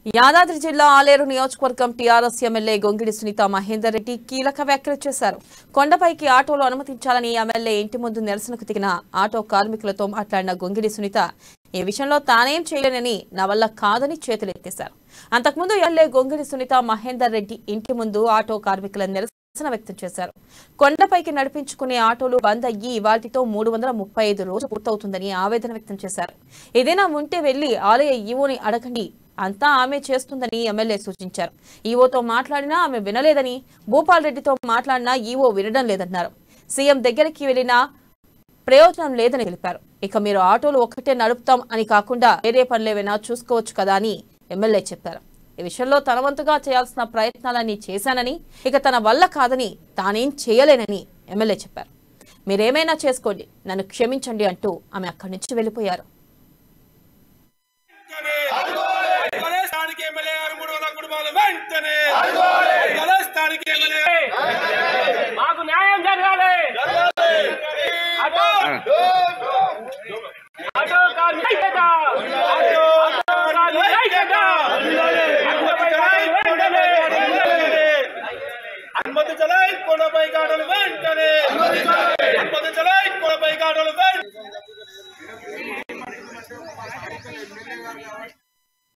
యాదాద్రి జిల్లా ఆలేరు నియోజకవర్గం TRS MLA Gongidi Sunitha Mahender Reddy కీలక వ్యాఖ్యలు చేశారు. కొండపైకి ఆటోలు అనుమతించాలని ఎమ్మెల్యే ఇంటి ముందు నిరసనకు దిగిన ఆటో కార్మికులతో మాట్లాడిన గొంగిడి సునీత ఈ విషయంలో తానేం చేయలేనని నా వల్ల కాదని చేతులెత్తేశారు. అంతకుముందు ఎమ్మెల్యే గొంగిడి సునీత మహేందర్ రెడ్డి ఇంటి ముందు ఆటో కార్మికుల నిరసన వ్యక్తం చేశారు. కొండపైకి నడిపించుకునే ఆటోలు బంద్ అయ్యి వాటితో 335 రోజులు పూర్తవుతుందని ఆవేదన వ్యక్తం చేశారు. ఏదైనా ఉంటే వెళ్లి ఆలయ ఈవోని అడగండి, అంతా ఆమె చేస్తుందని ఎమ్మెల్యే సూచించారు. ఈవోతో మాట్లాడినా ఆమె వినలేదని, భూపాల్ రెడ్డితో మాట్లాడినా ఈవో వినడం లేదన్నారు. సీఎం దగ్గరికి వెళ్లినా ప్రయోజనం లేదని తెలిపారు. ఇక మీరు ఆటోలు ఒక్కటే నడుపుతాం అని కాకుండా వేరే పనులేవైనా చూసుకోవచ్చు కదా అని ఎమ్మెల్యే చెప్పారు. ఈ విషయంలో తన వంతుగా చేయాల్సిన ప్రయత్నాలన్నీ చేశానని, ఇక తన వల్ల కాదని, తానేం చేయలేనని ఎమ్మెల్యే చెప్పారు. మీరేమైనా చేసుకోండి, నన్ను క్షమించండి అంటూ ఆమె అక్కడి నుంచి వెళ్లిపోయారు. అనుమతి చలాయి కొండపై గాడలు వెంటనే అనుమతి చలాయి కొండపై గాడలు